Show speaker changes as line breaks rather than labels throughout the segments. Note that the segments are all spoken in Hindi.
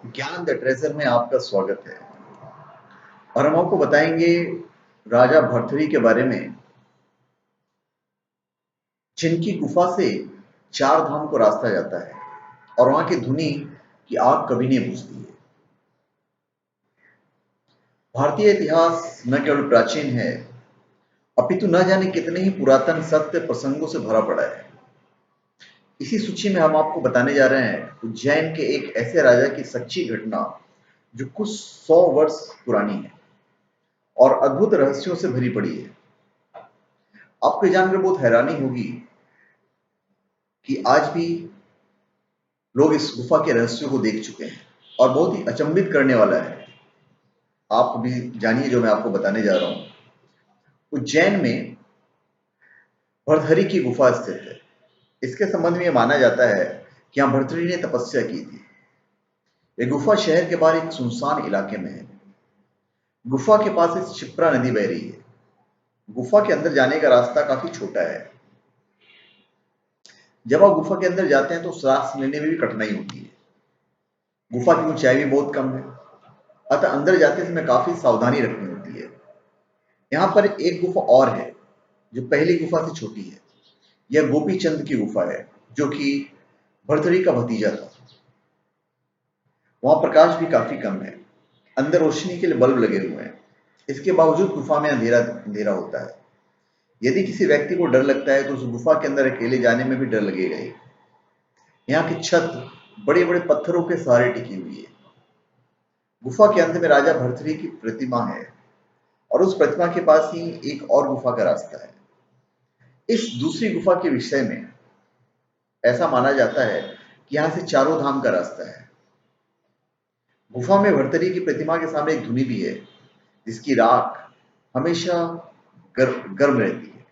ज्ञान द ट्रेजर में आपका स्वागत है और हम आपको बताएंगे राजा भर्तृहरि के बारे में, जिनकी गुफा से चार धाम को रास्ता जाता है और वहां की धुनी की आग कभी नहीं बुझती है। भारतीय इतिहास न केवल प्राचीन है, अपितु न जाने कितने ही पुरातन सत्य प्रसंगों से भरा पड़ा है। इसी सूची में हम आपको बताने जा रहे हैं उज्जैन के एक ऐसे राजा की सच्ची घटना जो कुछ 100 वर्ष पुरानी है और अद्भुत रहस्यों से भरी पड़ी है। आपको ये जानकर बहुत हैरानी होगी कि आज भी लोग इस गुफा के रहस्यों को देख चुके हैं और बहुत ही अचंभित करने वाला है। आप भी जानिए जो मैं आपको बताने जा रहा हूं। उज्जैन में भर्तहरि की गुफा स्थित है। इसके संबंध में यह माना जाता है कि यहां भर्तृहरि ने तपस्या की थी। यह गुफा शहर के बाहर एक सुनसान इलाके में है। गुफा के पास एक क्षिप्रा नदी बह रही है। गुफा के अंदर जाने का रास्ता काफी छोटा है। जब आप गुफा के अंदर जाते हैं तो सांस लेने में भी कठिनाई होती है। गुफा की ऊंचाई भी बहुत कम है, अतः अंदर जाते समय काफी सावधानी रखनी होती है। यहाँ पर एक गुफा और है जो पहली गुफा से छोटी है। यह गोपी चंद की गुफा है, जो कि भर्तृहरि का भतीजा था। वहां प्रकाश भी काफी कम है। अंदर रोशनी के लिए बल्ब लगे हुए हैं। इसके बावजूद गुफा में अंधेरा अंधेरा होता है। यदि किसी व्यक्ति को डर लगता है तो उस गुफा के अंदर अकेले जाने में भी डर लगेगा ही। यहाँ की छत बड़े बड़े पत्थरों के सहारे टिकी हुई है। गुफा के अंत में राजा भर्तृहरि की प्रतिमा है और उस प्रतिमा के पास ही एक और गुफा का रास्ता है। इस दूसरी गुफा के विषय में ऐसा माना जाता है कि यहाँ से चारों धाम का रास्ता है। गुफा में भर्तृहरि की प्रतिमा के सामने एक धुनी भी है, जिसकी राख हमेशा गर्म रहती है।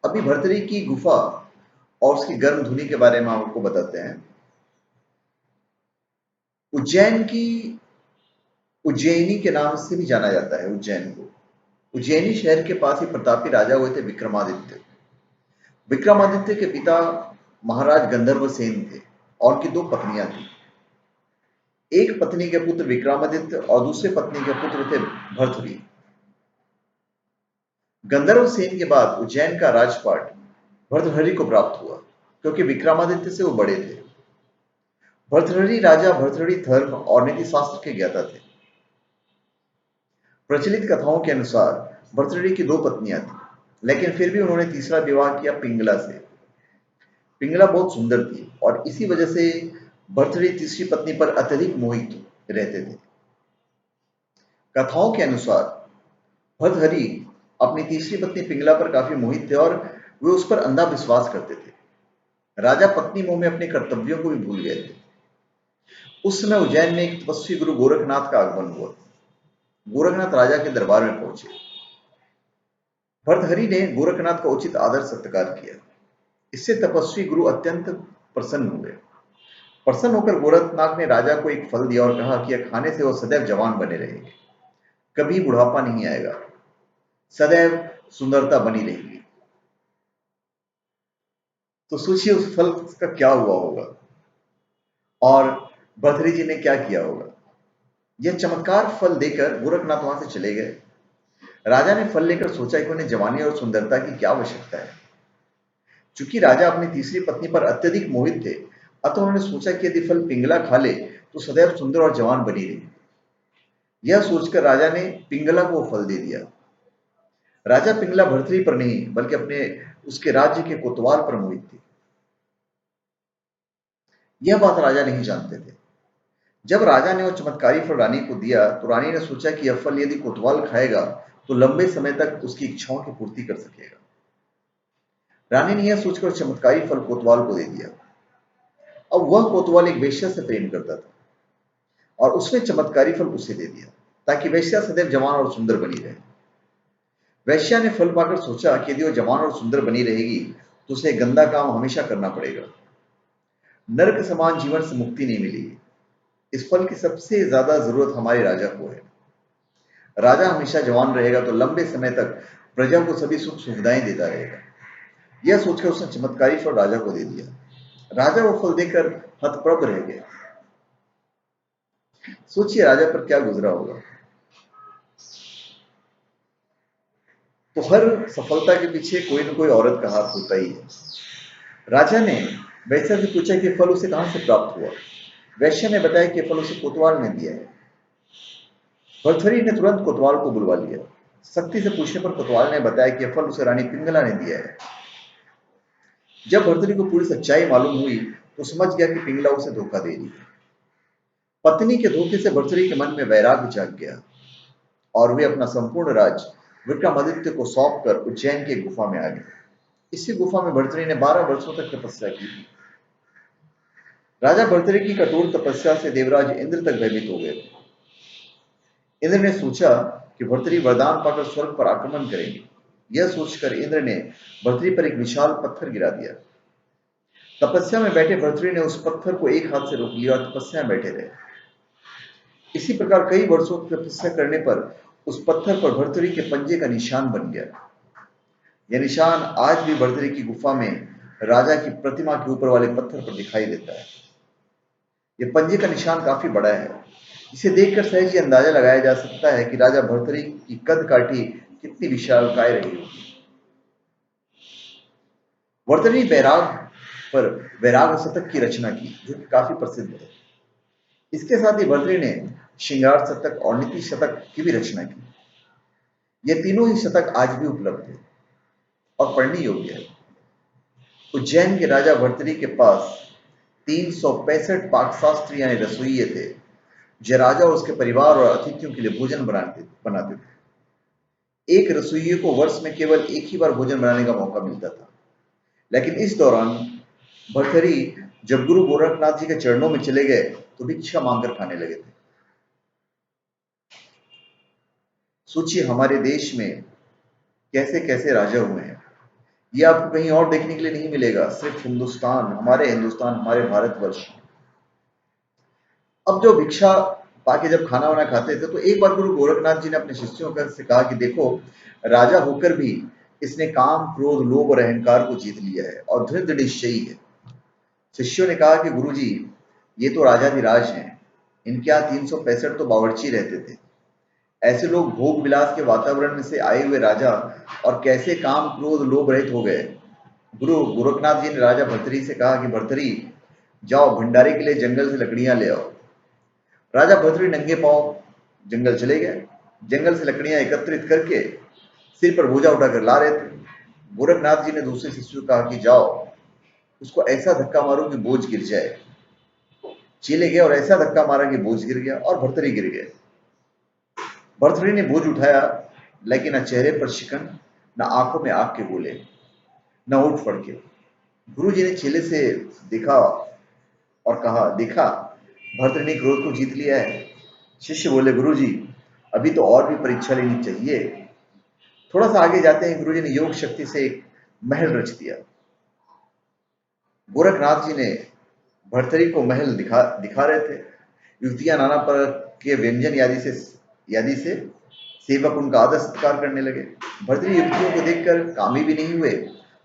अभी भर्तृहरि की गुफा और उसकी गर्म धुनी के बारे में आपको बताते हैं। उज्जैन की उज्जैनी के नाम से भी जाना जाता है उज्जैन को। उज्जैनी शहर के पास ही प्रतापी राजा हुए थे विक्रमादित्य। विक्रमादित्य के पिता महाराज गंधर्व सेन थे और उनकी दो पत्नियां थी। एक पत्नी के पुत्र विक्रमादित्य और दूसरे पत्नी के पुत्र थे भर्तृहरि। गंधर्व सेन के बाद उज्जैन का राजपाट भर्तृहरि को प्राप्त हुआ, क्योंकि विक्रमादित्य से वो बड़े थे। भर्तृहरि राजा भर्तृहरि धर्म और नीति शास्त्र के ज्ञाता थे। प्रचलित कथाओं के अनुसार भर्तृहरि की दो पत्नियां थी, लेकिन फिर भी उन्होंने तीसरा विवाह किया पिंगला से। पिंगला बहुत सुंदर थी और इसी वजह से भर्तृहरि तीसरी पत्नी पर अत्यधिक मोहित रहते थे। कथाओं के अनुसार भर्तृहरि अपनी तीसरी पत्नी पिंगला पर काफी मोहित थे और वे उस पर अंधा विश्वास करते थे। राजा पत्नी मोह में अपने कर्तव्यों को भी भूल गए थे। उस समय उज्जैन में एक तपस्वी गुरु गोरखनाथ का आगमन हुआ। गोरखनाथ राजा के दरबार में पहुंचे। भर्तृहरि ने गोरखनाथ का उचित आदर सत्कार किया। इससे तपस्वी गुरु अत्यंत प्रसन्न हुए। प्रसन्न होकर गोरखनाथ ने राजा को एक फल दिया और कहा कि यह खाने से वह सदैव जवान बने रहेंगे, कभी बुढ़ापा नहीं आएगा, सदैव सुंदरता बनी रहेगी। तो सोचिए उस फल का क्या हुआ होगा और भर्तृहरि जी ने क्या किया होगा। यह चमत्कार फल देकर गोरखनाथ वहां से चले गए। राजा ने फल लेकर सोचा कि उन्हें जवानी और सुंदरता की क्या आवश्यकता है। चूंकि राजा अपनी तीसरी पत्नी पर अत्यधिक मोहित थे, अतः उन्होंने सोचा कि यदि फल पिंगला खा ले तो सदैव सुंदर और जवान बनी रही। यह सोचकर राजा ने पिंगला को फल दे दिया। राजा पिंगला भर्तृहरि पर नहीं बल्कि अपने उसके राज्य के कोतवाल पर मोहित थी। यह बात राजा नहीं जानते थे। जब राजा ने वह चमत्कारी फल रानी को दिया तो रानी ने सोचा कि यह फल यदि कोतवाल खाएगा तो लंबे समय तक उसकी इच्छाओं की पूर्ति कर सकेगा। रानी ने यह सोचकर चमत्कारी फल कोतवाल को दे दिया। अब वह कोतवाल एक वेश्या से प्रेम करता था और उसने चमत्कारी फल उसे दे दिया ताकि वेश्या सदैव जवान और सुंदर बनी रहे। वेश्या ने फल पाकर सोचा कि यदि वह जवान और सुंदर बनी रहेगी तो उसे गंदा काम हमेशा करना पड़ेगा। नरक समान जीवन से मुक्ति नहीं मिलेगी। इस फल की सबसे ज्यादा जरूरत हमारे राजा को है। राजा हमेशा जवान रहेगा तो लंबे समय तक प्रजा को सभी सुख सुविधाएं देता रहेगा। यह सोचकर उसने चमत्कारी फल राजा को दे दिया। राजा वो फल देकर हतप्रभ रह गया। सोचिए राजा पर क्या गुजरा होगा। तो हर सफलता के पीछे कोई न कोई औरत का हाथ होता ही है। राजा ने वैश्य से पूछा कि फल उसे कहां से प्राप्त हुआ। वैश्य ने बताया कि फल उसे कोतवाल ने दिया है। भर्तृहरि ने तुरंत कोतवाल को बुलवा लिया। शक्ति से पूछने पर कोतवाल ने बताया कि यह फल उसे रानी पिंगला ने दिया है। जब भर्तृहरि को पूरी सच्चाई मालूम हुई तो समझ गया कि पिंगला उसे धोखा दे रही है। पत्नी के धोखे से भर्तृहरि के मन में वैराग्य जाग गया और वे अपना संपूर्ण राज्य विक्रमादित्य को सौंप कर उज्जैन की गुफा में आ गए। इसी गुफा में भर्तृहरि ने 12 वर्षों तक तपस्या की थी। राजा भर्तृहरि की कठोर तपस्या से देवराज इंद्र तक भयभीत हो गए थे। इंद्र ने सोचा कि भर्तृहरि वरदान पाकर स्वर्ग पर आक्रमण करेंगे। यह सोचकर इंद्र ने भर्तृहरि पर एक विशाल पत्थर गिरा दिया। तपस्या में बैठे भर्तृहरि ने उस पत्थर को एक हाथ से रोक लिया और तपस्या में बैठे रहे। इसी प्रकार कई वर्षों की तपस्या करने पर उस पत्थर पर भर्तृहरि के पंजे का निशान बन गया। यह निशान आज भी भर्तृहरि की गुफा में राजा की प्रतिमा के ऊपर वाले पत्थर पर दिखाई देता है। यह पंजे का निशान काफी बड़ा है। इसे देखकर सहज ही अंदाजा लगाया जा सकता है कि राजा भर्तृहरि की कद काठी कितनी विशालकाय रही होगी। भर्तृहरि बैराग पर वैराग शतक की रचना की जो कि काफी प्रसिद्ध है। इसके साथ ही भर्तृहरि ने श्रृंगार शतक और नीति शतक की भी रचना की। ये तीनों ही शतक आज भी उपलब्ध है और पढ़ने योग्य है। उज्जैन के राजा भर्तृहरि के पास 365 पाकशास्त्री यानी रसोइये थे जो राजा और उसके परिवार और अतिथियों के लिए भोजन बनाते थे। एक रसोइये को वर्ष में केवल एक ही बार भोजन बनाने का मौका मिलता था। लेकिन इस दौरान भर्तृहरि जब गुरु गोरखनाथ जी के चरणों में चले गए तो भिक्षा मांगकर खाने लगे थे। सोचिए हमारे देश में कैसे कैसे राजा हुए हैं। ये आपको कहीं और देखने के लिए नहीं मिलेगा, सिर्फ हिंदुस्तान, हमारे भारतवर्ष। अब जो भिक्षा पाके जब खाना वाना खाते थे तो एक बार गुरु गोरखनाथ जी ने अपने शिष्यों से कहा कि देखो, राजा होकर भी इसने काम, क्रोध, लोभ और अहंकार को जीत लिया है और दृढ़ निश्चयी है। शिष्यों ने कहा कि गुरुजी, ये तो राजाधिराज हैं, इनके यहाँ 365 तो बावर्ची रहते थे। ऐसे लोग भोग विलास के वातावरण में से आए हुए राजा और कैसे काम, क्रोध, लोभ रहित हो गए। गुरु गोरखनाथ जी ने राजा भर्तृहरि से कहा कि भर्तृहरि, जाओ भंडारे के लिए जंगल से लकड़ियां ले आओ। राजा भर्तृहरि नंगे पांव जंगल चले गए। जंगल से लकड़ियां एकत्रित करके सिर पर बोझा उठाकर ला रहे थे। गोरखनाथ जी ने दूसरे शिष्य को कहा कि जाओ उसको ऐसा धक्का मारो कि बोझ गिर जाए। चले गए और ऐसा धक्का मारा कि बोझ गिर गया और भर्तृहरि गिर गए। भर्तृहरि ने बोझ उठाया, लेकिन न चेहरे पर शिकन, न आंखों में आग के गोले, न उठ फड़के। गुरु जी ने चेले से देखा और कहा, देखा भर्तृहरि ने क्रोध को जीत लिया है। शिष्य बोले, गुरु जी अभी तो और भी परीक्षा लेनी चाहिए। थोड़ा सा आगे जाते हैं, गुरु जी ने योग शक्ति से एक महल रच दिया। गोरखनाथ जी ने भर्तृहरि को महल दिखा रहे थे। युवतियां नाना प्रकार के व्यंजन यादि से सेवक उनका आदर सत्कार करने लगे। भर्तृहरि युवतियों को देखकर कामी भी नहीं हुए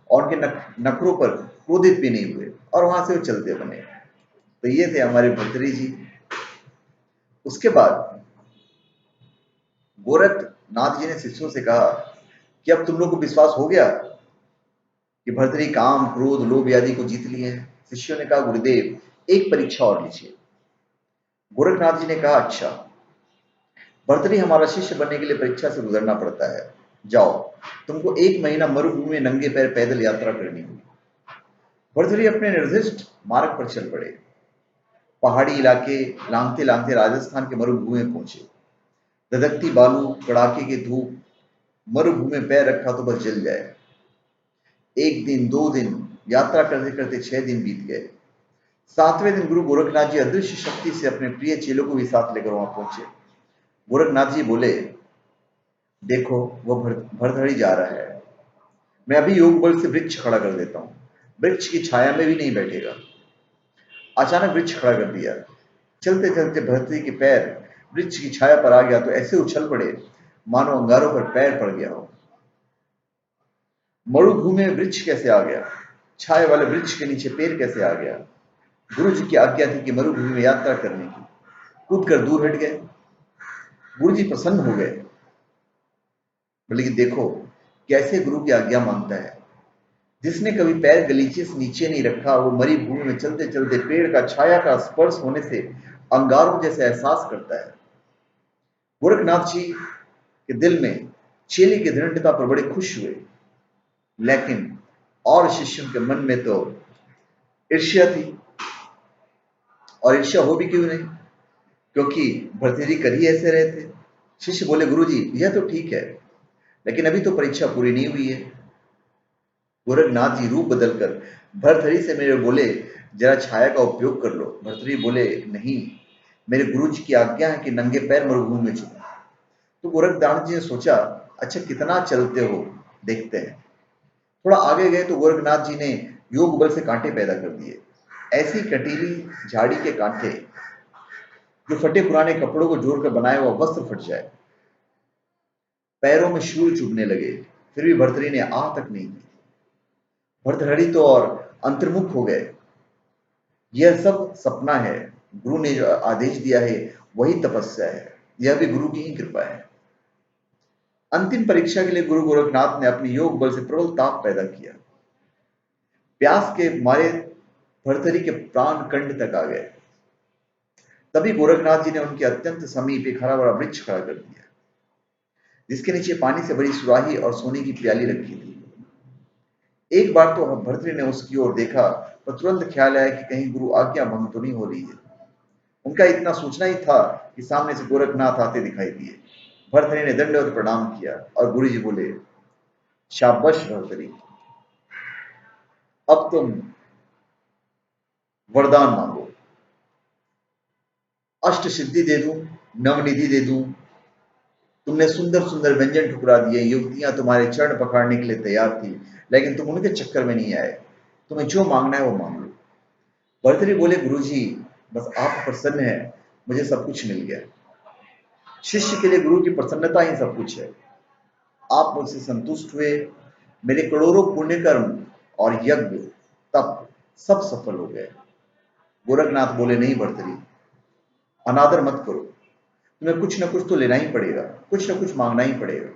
और उनके नखरों पर क्रोधित भी नहीं हुए और वहां से वो चलते बने। तो ये थे हमारे भर्तृहरि जी। उसके बाद गोरखनाथ जी ने शिष्यों से कहा कि अब तुम लोग को विश्वास हो गया कि भर्तृहरि काम, क्रोध, लोभ आदि को जीत लिए हैं। शिष्यों ने कहा, गुरुदेव एक परीक्षा और लीजिए। गोरखनाथ जी ने कहा, अच्छा, भर्तृहरि हमारा शिष्य बनने के लिए परीक्षा से गुजरना पड़ता है। जाओ, तुमको 1 महीना मरुभूमि में नंगे पैर पैदल यात्रा करनी होगी। भर्तृहरि अपने निर्दिष्ट मार्ग पर चल पड़े। पहाड़ी इलाके लांघते लांघते राजस्थान के मरुभूमि में पहुंचे। धधकती बालू, कड़ाके की धूप, मरुभूमि में पैर रखा तो बस जल जाए। 1 दिन, 2 दिन, यात्रा करते करते 6 दिन बीत गए। 7वें दिन गुरु गोरखनाथ जी अदृश्य शक्ति से अपने प्रिय चेलों को भी साथ लेकर वहां पहुंचे। गोरखनाथ जी बोले, देखो वो भर्तृहरि जा रहा है। मैं अभी योग बल से वृक्ष खड़ा कर देता हूं, वृक्ष की छाया में भी नहीं बैठेगा। अचानक वृक्ष खड़ा कर दिया। चलते चलते भर्तृहरि के पैर वृक्ष की छाया पर आ गया तो ऐसे उछल पड़े मानो अंगारों पर पैर पड़ गया हो। मरुभूमि में वृक्ष कैसे आ गया? छाया वाले वृक्ष के नीचे पैर कैसे आ गया? गुरु जी की आज्ञा थी कि मरुभूमि में यात्रा करने की। कूद कर दूर हट गए। गुरु जी प्रसन्न हो गए, बोले कि देखो कैसे गुरु की आज्ञा मानता है। जिसने कभी पैर गलीचे से नीचे नहीं रखा, वो मरी भूमि में चलते चलते पेड़ का छाया का स्पर्श होने से अंगारों जैसे एहसास करता है। गोरखनाथ जी के दिल में चेले की दृढ़ता पर बड़े खुश हुए, लेकिन और शिष्यों के मन में तो ईर्ष्या थी। और ईर्ष्या हो भी क्यों नहीं, क्योंकि भर्तृहरि कर ही ऐसे रहे थे। शिष्य बोले गुरु जी यह तो ठीक है, लेकिन अभी तो परीक्षा पूरी नहीं हुई है। गोरखनाथ जी रूप बदलकर भर्तृहरि से मेरे बोले जरा छाया का उपयोग कर लो। भर्तृहरि बोले नहीं, मेरे गुरु जी की आज्ञा है कि नंगे पैर मरुभूमि में चलो। तो गोरखनाथ जी ने सोचा अच्छा कितना चलते हो देखते हैं। थोड़ा आगे गए तो गोरखनाथ जी ने योग बल से कांटे पैदा कर दिए। ऐसी कटीली झाड़ी के कांटे जो फटे पुराने कपड़ों को जोड़कर बनाया हुआ वस्त्र फट जाए। पैरों में शूल चुभने लगे, फिर भी भर्तृहरि ने आह तक नहीं की। भर्तृहरि तो और अंतर्मुख हो गए। यह सब सपना है, गुरु ने जो आदेश दिया है वही तपस्या है, यह भी गुरु की ही कृपा है। अंतिम परीक्षा के लिए गुरु गोरखनाथ ने अपनी योग बल से प्रबल ताप पैदा किया। प्यास के मारे भर्तृहरि के प्राण कंठ तक आ गए। तभी गोरखनाथ जी ने उनके अत्यंत समीप एक हरा भरा वृक्ष खड़ा कर दिया, जिसके नीचे पानी से भरी सुराही और सोने की प्याली रखी थी। एक बार तो भर्तृहरि ने उसकी ओर देखा, पर तुरंत ख्याल आया कि कहीं गुरु आज्ञा भंग तो नहीं हो रही है। उनका इतना सोचना ही था कि सामने से गोरखनाथ आते दिखाई दिए। भर्तृहरि ने दंडवत प्रणाम किया और गुरु जी बोले शाबाश भर्तृहरि, अब तुम वरदान मांगो। अष्ट सिद्धि दे दूं, नवनिधि दे दूं, तुमने सुंदर सुंदर व्यंजन ठुकरा दिए, युवतियां तुम्हारे चरण पकड़ने के लिए तैयार थी, लेकिन तुम उनके चक्कर में नहीं आए। तुम्हें जो मांगना है वो मांग लो। भर्तृहरि बोले गुरुजी बस आप प्रसन्न है, मुझे सब कुछ मिल गया। शिष्य के लिए गुरु की प्रसन्नता ही सब कुछ है। आप मुझसे संतुष्ट हुए, मेरे करोड़ों पुण्य कर्म और यज्ञ तप सब सफल हो गए। गोरखनाथ बोले नहीं भर्तृहरि, अनादर मत करो, तुम्हें कुछ ना कुछ तो लेना ही पड़ेगा, कुछ ना कुछ मांगना ही पड़ेगा।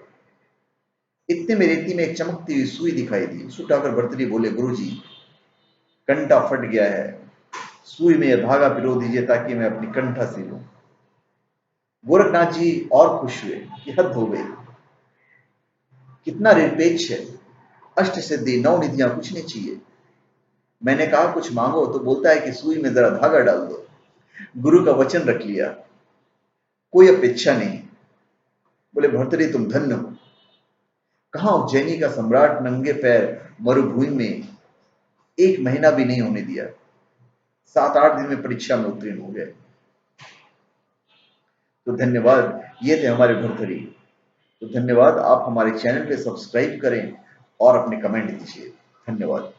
इतने में रेती में एक चमकती हुई सुई दिखाई दी। उसे उठाकर भर्तृहरि बोले गुरुजी कंठा फट गया है, सुई में यह धागा पिरो दीजिए ताकि मैं अपनी कंठा सी लूं। गोरखनाथ जी और खुश हुए कि हद हो गई, कितना निरपेक्ष है। अष्ट सिद्धि नौ निधियां कुछ नहीं चाहिए। मैंने कहा कुछ मांगो तो बोलता है कि सुई में जरा धागा डाल दो। गुरु का वचन रख लिया, कोई अपेक्षा नहीं। बोले भर्तृहरि तुम धन्य हो। कहां उज्जैनी का सम्राट नंगे पैर मरुभूमि में एक महीना भी नहीं होने दिया, 7-8 दिन में परीक्षा में उत्तीर्ण हो गए। तो धन्यवाद, ये थे हमारे भर्तृहरि। तो धन्यवाद, आप हमारे चैनल पे सब्सक्राइब करें और अपने कमेंट दीजिए। धन्यवाद।